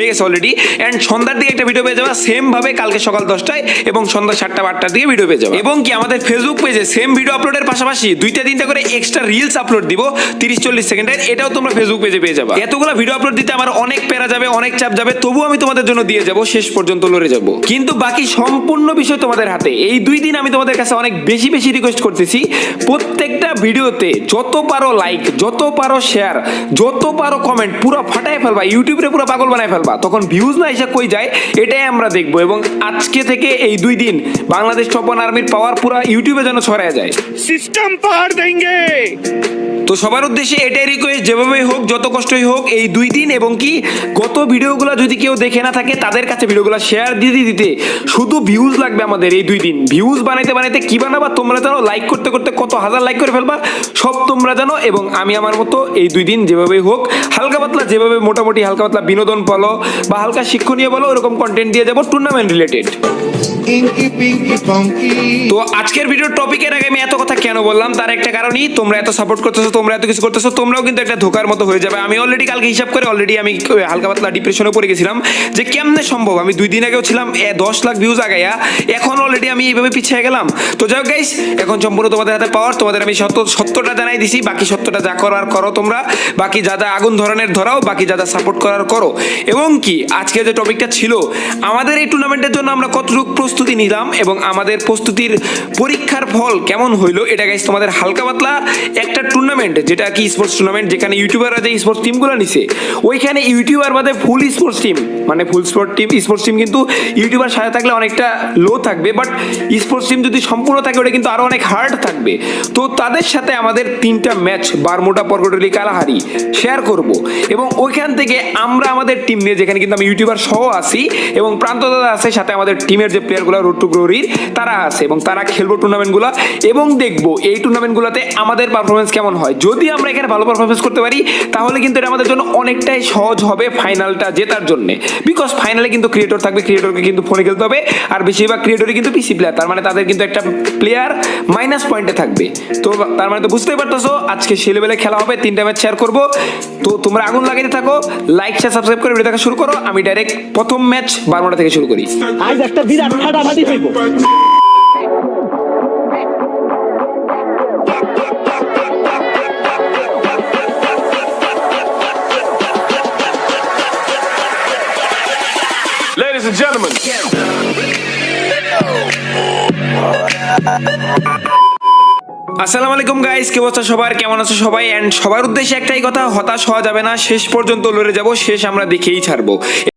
ঠিক আছে already. And সন্ধ্যার দিকে একটা ভিডিও পেয়ে যাবে সেম ভাবে কালকে সকাল 10টায় এবং সন্ধ্যা 7টা 8টার দিকে ভিডিও পেয়ে যাবে। এবং কি আমাদের ফেসবুক পেজে সেম ভিডিও আপলোডের পাশাপাশি 2টা 3টা করে এক্সট্রা রিলস আপলোড দিব 30-40 সেকেন্ডের, এটাও তোমরা ফেসবুক পেজে পেয়ে যাবে। এতগুলো ভিডিও আপলোড দিতে আমার অনেক প্যারা যাবে, অনেক চাপ যাবে, তবুও আমি তোমাদের জন্য দিয়ে যাব, শেষ পর্যন্ত লড়ে যাব। কিন্তু বাকি সম্পূর্ণ বিষয় তোমাদের হাতে। এই 2 দিন আমি তোমাদের কাছে অনেক বেশি বেশি রিকোয়েস্ট করতেছি, প্রত্যেকটা ভিডিওতে যত পারো লাইক, যত পারো শেয়ার, যত পারো কমেন্ট পুরো ফাটায় ফেলবা, ইউটিউবে পুরো পাগল বানায় ফেলবা। তখন ভিউজ না এসে কই যায় এটাই আমরা দেখবো। এবং আজকে থেকে এই 2 দিন বাংলাদেশ টপ 1 আর্মির পাওয়ার পুরো ইউটিউবে যেন ছড়ায় যায়, সিস্টেম পার দেंगे। তো সবার উদ্দেশ্যে এটাই রিকোয়েস্ট, যেভাবেই হোক যত কষ্টই হোক এই 2 দিন এবং কি গত ভিডিওগুলো যদি কেউ দেখে না থাকে তাদের কাছে ভিডিওগুলো শেয়ার দিতে দিতে শুধু ভিউজ লাগবে আমাদের এই 2 দিন। ভিউজ বানাইতে বানাইতে কি বানাবা তোমরা জানো, লাইক করতে করতে কত হাজার লাইক করে ফেলবা সব তোমরা জানো। এবং আমি আমার মতো এই 2 দিন যেভাবেই হোক হালকা পাতলা, যেভাবে মোটামুটি হালকা পাতলা বিনোদন বলো বা হালকা শিক্ষণীয় বলো ওরকম কন্টেন্ট দিয়ে যাবো টুর্নামেন্ট রিলেটেড। তো আজকের ভিডিওর টপিকের আগে আমি এত কথা কেন বললাম তার একটা কারণই, তোমরা এত সাপোর্ট করতেছো, তোমরা এত কিছু করতেছো, তোমরাও কিন্তু একটা ধোকার মতো হয়ে যাবে। আমি অলরেডি কালকে হিসাব করে অলরেডি আমি হালকা পাতলা ডিপ্রেশনে পড়ে গেছিলাম যে কেমনে সম্ভব, আমি 2 দিন আগেও ছিলাম 10 লাখ ভিউজ আগাইয়া, এখন অলরেডি আমি এইভাবে পিছিয়ে গেলাম। তো যাই হোক গাইস, এখন সম্পূর্ণ তোমাদের হাতে পাওয়ার, তোমাদের আমি সত্যটা জানাই দিছি, বাকি সত্যটা যা করার করো তোমরা, বাকি যা যা আগুন ধরনের ধরাও, বাকি যা যা সাপোর্ট করার করো। এবং কি আজকে যে টপিকটা ছিল আমাদের এই টুর্নামেন্টের জন্য আমরা কতটুকু প্রস্তুতি নিলাম এবং আমাদের প্রস্তুতির পরীক্ষার ফল কেমন হইলো, এটা গাইস তোমাদের হালকা পাতলা একটা টুর্নামেন্ট, যেটা কি স্পোর্টস টুর্নামেন্ট, যেখানে ইউটিউবাররা যে স্পোর্টস টিমগুলো নিছে ওইখানে ইউটিউবার বাদে ফুল স্পোর্টস টিম, মানে ফুল স্পোর্টস টিম কিন্তু ইউটিউবার সাথে থাকলে অনেকটা লো থাকবে, বাট স্পোর্টস টিম যদি সম্পূর্ণ থাকে ওটা কিন্তু আরো অনেক হার্ড থাকবে। তো তাদের সাথে আমাদের 3টা ম্যাচ বারমুডা, পরগটলি, কালাহারি শেয়ার করব এবং ওইখান থেকে আমরা আমাদের টিম নিয়ে, যেখানে কিন্তু আমি ইউটিউবার সহ আছি এবং প্রান্ত দাদা আছে সাথে, আমাদের টিমের যে প্লেয়ারগুলো রোড টু গ্লোরির তারা আছে এবং তারা খেলবো টুর্নামেন্টগুলো এবং দেখবো এই টুর্নামেন্টগুলোতে আমাদের পারফরমেন্স কেমন হয়। যদি আমরা এখানে ভালো পারফরমেন্স করতে পারি তাহলে কিন্তু এটা আমাদের জন্য অনেকটাই সহজ হবে ফাইনালটা জেতার জন্য, বিকজ ফাইনালে কিন্তু ক্রিয়েটর থাকবে, ক্রিয়েটরকে কিন্তু ফোনে খেলতে হবে, আর বেশিরভাগ ক্রিয়েটরই কিন্তু পিসি প্লেয়ার, তার মানে তাদের কিন্তু একটা প্লেয়ার মাইনাস পয়েন্টে থাকবে। তো তার মানে তো বুঝতেই পারতেছো আজকে সে লেভেলে খেলা হবে, 3টা ম্যাচ শেয়ার করবো। তো তোমরা আগুন লাগাইতে থাকো, লাইক শেয়ার সাবস্ক্রাইব করে ভিডিও দেখা শুরু করো। আমি ডাইরেক্ট প্রথম ম্যাচ বারমুডা থেকে শুরু করি। আজ একটা বিরাট ফাটাফাটি হইব। Ladies and gentlemen. আসসালামু আলাইকুম গাইস, কি অবস্থা সবার, কেমন আছো সবাই? এন্ড সবার উদ্দেশ্যে একটাই কথা, হতাশ হওয়া যাবে না, শেষ পর্যন্ত লড়ে যাব, শেষ আমরা দেখেই ছাড়বো।